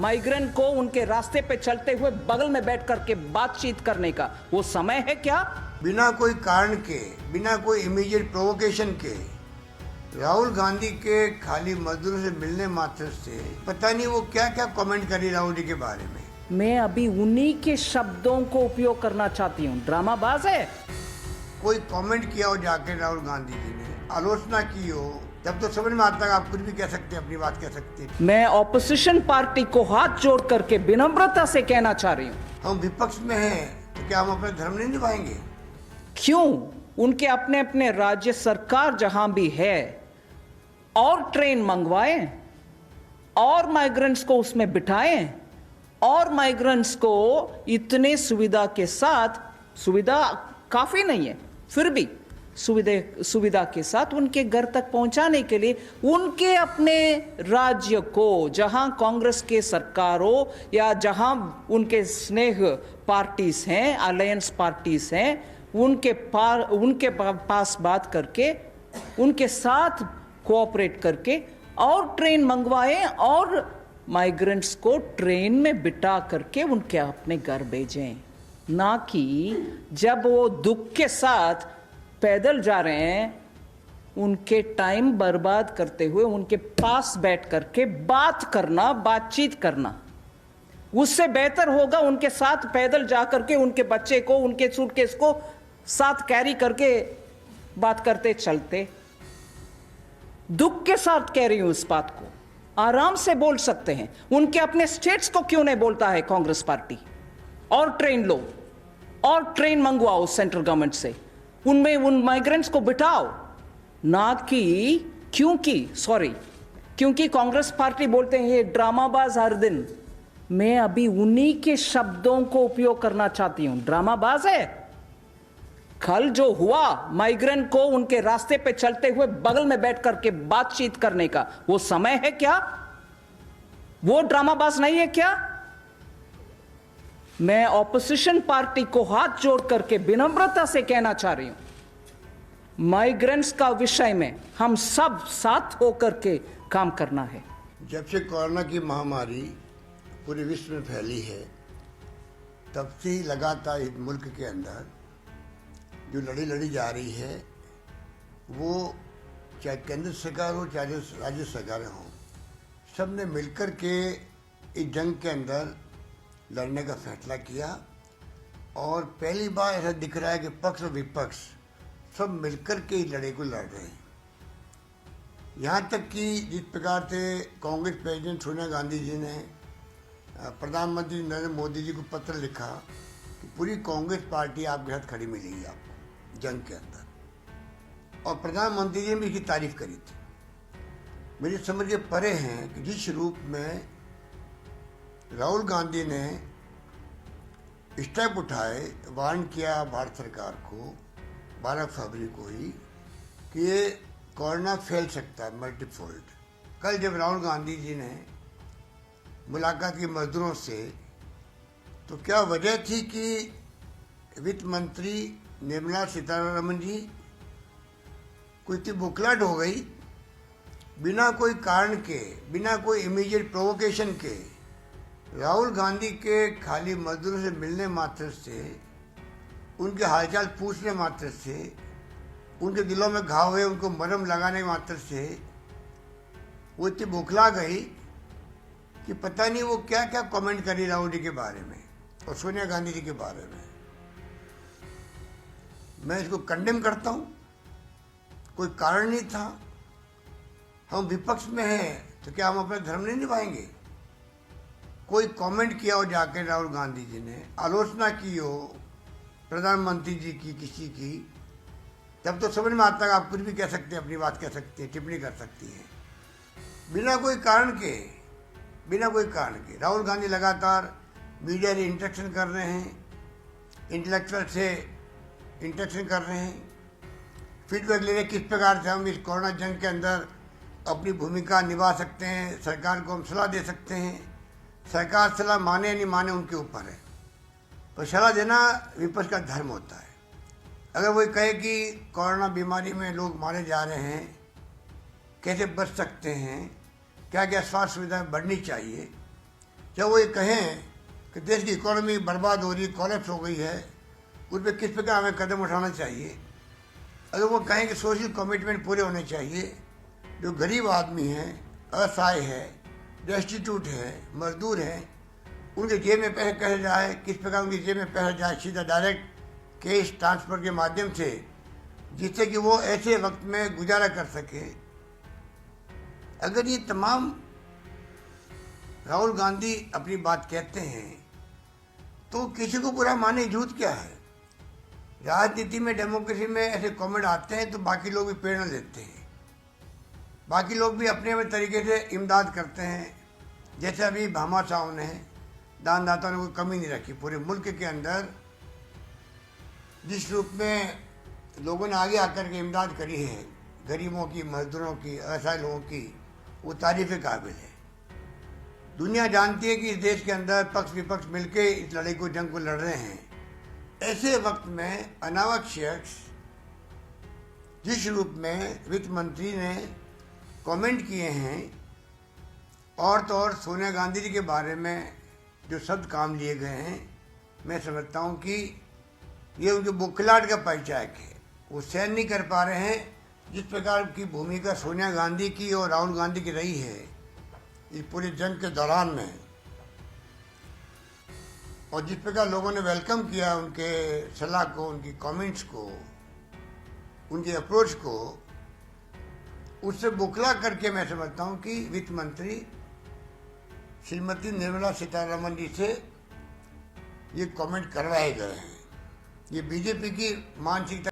Migrant को उनके रास्ते पे चलते हुए बगल में बैठ करके बातचीत करने का वो समय है क्या? बिना कोई कारण के, बिना कोई इमीडिएट प्रोवोकेशन के राहुल गांधी के खाली मजदूरों से मिलने मात्र से पता नहीं वो क्या क्या कमेंट करी राहुल जी के बारे में। मैं अभी उन्हीं के शब्दों को उपयोग करना चाहती हूँ। ड्रामाबाज है। कोई कमेंट किया हो जाके राहुल गांधी जी ने, आलोचना की हो, तब तो समझ में आता है आप कुछ भी कह सकते हैं, अपनी बात कह सकते हैं। मैं ऑपोजिशन पार्टी को हाथ जोड़ करके विनम्रता से कहना चाह रही हूँ, हम विपक्ष में हैं तो क्या हम अपना धर्म नहीं निभाएंगे? क्यों? उनके अपने अपने राज्य सरकार जहां भी है और ट्रेन मंगवाएं और माइग्रेंट्स को उसमें बिठाएं और माइग्रेंट्स को इतने सुविधा के साथ, सुविधा काफी नहीं है फिर भी सुविधा के साथ उनके घर तक पहुंचाने के लिए उनके अपने राज्य को, जहां कांग्रेस के सरकार हो या जहां उनके स्नेह पार्टीज हैं, अलायंस पार्टीज हैं, उनके पास बात करके उनके साथ कोऑपरेट करके और ट्रेन मंगवाएं और माइग्रेंट्स को ट्रेन में बिठा करके उनके अपने घर भेजें, ना कि जब वो दुख के साथ पैदल जा रहे हैं उनके टाइम बर्बाद करते हुए उनके पास बैठ करके बातचीत करना। उससे बेहतर होगा उनके साथ पैदल जा करके उनके बच्चे को, उनके सूटकेस को साथ कैरी करके बात करते चलते। दुख के साथ कह रही हूं इस बात को, आराम से बोल सकते हैं। उनके अपने स्टेट्स को क्यों नहीं बोलता है कांग्रेस पार्टी? और ट्रेन लो और ट्रेन मंगवाओ सेंट्रल गवर्नमेंट से, उनमें उन माइग्रेंट्स को बिठाओ, ना कि क्योंकि कांग्रेस पार्टी बोलते हैं ये ड्रामाबाज हर दिन। मैं अभी उन्हीं के शब्दों को उपयोग करना चाहती हूं। ड्रामाबाज है। कल जो हुआ माइग्रेंट को उनके रास्ते पे चलते हुए बगल में बैठ करके बातचीत करने का वो समय है क्या? वो ड्रामाबाज नहीं है क्या? मैं ऑपोजिशन पार्टी को हाथ जोड़ करके विनम्रता से कहना चाह रही हूं, माइग्रेंट्स का विषय में हम सब साथ होकर के काम करना है। जब से कोरोना की महामारी पूरे विश्व में फैली है तब से ही लगातार इस मुल्क के अंदर जो लड़ी जा रही है, वो चाहे केंद्र सरकार हो चाहे राज्य सरकारें हों, सब ने मिलकर के इस जंग के अंदर लड़ने का फैसला किया। और पहली बार ऐसा दिख रहा है कि पक्ष और विपक्ष सब मिलकर के इस लड़ाई को लड़ रहे हैं। यहाँ तक कि जिस प्रकार से कांग्रेस प्रेसिडेंट सोनिया गांधी जी ने प्रधानमंत्री नरेंद्र मोदी जी को पत्र लिखा कि पूरी कांग्रेस पार्टी आपके साथ खड़ी मिलेगी आपको जंग के अंदर, और प्रधानमंत्री जी ने भी इसकी तारीफ करी थी। मेरी समझ के परे हैं कि जिस रूप में राहुल गांधी ने स्टेप उठाए, वार्न किया भारत सरकार को 12 फरवरी को ही कि ये कोरोना फैल सकता है मल्टीफोल्ड। कल जब राहुल गांधी जी ने मुलाकात की मजदूरों से, तो क्या वजह थी कि वित्त मंत्री निर्मला सीतारमण जी को इतनी बुखलाहट हो गई, बिना कोई कारण के, बिना कोई इमीडिएट प्रोवोकेशन के राहुल गांधी के खाली मजदूरों से मिलने मात्र से, उनके हालचाल पूछने मात्र से, उनके दिलों में घाव हुए उनको मरहम लगाने मात्र से वो इतनी बौखला गई कि पता नहीं वो क्या क्या कमेंट करी राहुल जी के बारे में और सोनिया गांधी जी के बारे में। मैं इसको कंडेम करता हूँ। कोई कारण नहीं था। हम विपक्ष में हैं तो क्या हम अपना धर्म नहीं निभाएंगे? कोई कमेंट किया हो जाके राहुल गांधी जी ने, आलोचना की हो प्रधानमंत्री जी की, किसी की, तब तो समझ में आता है आप कुछ भी कह सकते हैं, अपनी बात कह सकते हैं, टिप्पणी कर सकती हैं। बिना कोई कारण के राहुल गांधी लगातार मीडिया से इंटरेक्शन कर रहे हैं, इंटेलेक्चुअल से इंटरेक्शन कर रहे हैं, फीडबैक ले रहे हैं किस प्रकार से हम इस कोरोना जंग के अंदर अपनी भूमिका निभा सकते हैं, सरकार को हम सलाह दे सकते हैं। सरकार सलाह माने या नहीं माने उनके ऊपर है, पर सलाह देना विपक्ष का धर्म होता है। अगर वो कहे कि कोरोना बीमारी में लोग मारे जा रहे हैं, कैसे बच सकते हैं, क्या क्या स्वास्थ्य सुविधाएं बढ़नी चाहिए, जब वो ये कहें कि देश की इकोनॉमी बर्बाद हो रही, कोलैप्स हो गई है, उस पर किस प्रकार हमें कदम उठाना चाहिए। अगर वो कहें कि सोशल कमिटमेंट पूरे होने चाहिए, जो गरीब आदमी हैं, असहाय है, डेस्टिट्यूट है, मजदूर हैं, उनके जेब में पैसे कैसे जाए, किस प्रकार उनकी जेब में पैसे जाए, सीधा डायरेक्ट कैश ट्रांसफ़र के माध्यम से, जिससे कि वो ऐसे वक्त में गुजारा कर सके। अगर ये तमाम राहुल गांधी अपनी बात कहते हैं तो किसी को बुरा माने झूठ क्या है। राजनीति में, डेमोक्रेसी में ऐसे कमेंट आते हैं तो बाकी लोग भी प्रेरणा लेते हैं, बाकी लोग भी अपने अपने तरीके से इमदाद करते हैं। जैसे अभी भामा साहब ने, दानदाताओं ने कोई कमी नहीं रखी पूरे मुल्क के अंदर। जिस रूप में लोगों ने आगे आकर के इमदाद करी है गरीबों की, मजदूरों की, असहाय लोगों की, वो तारीफ़ काबिल है। दुनिया जानती है कि इस देश के अंदर पक्ष विपक्ष मिलकर इस लड़ाई को, जंग को लड़ रहे हैं। ऐसे वक्त में अनावश्यक जिस रूप में वित्त मंत्री ने कमेंट किए हैं, और तो और सोनिया गांधी जी के बारे में जो शब्द काम लिए गए हैं, मैं समझता हूँ कि ये उनके बुखलाहट का परिचायक है। वो सहन नहीं कर पा रहे हैं जिस प्रकार की भूमिका सोनिया गांधी की और राहुल गांधी की रही है इस पूरी जंग के दौरान में, और जिस प्रकार लोगों ने वेलकम किया उनके सलाह को, उनकी कमेंट्स को, उनकी अप्रोच को, उससे बुखला करके मैं समझता हूँ कि वित्त मंत्री श्रीमती निर्मला सीतारमण जी से ये कमेंट करवाए गए हैं। ये बीजेपी की मानसिकता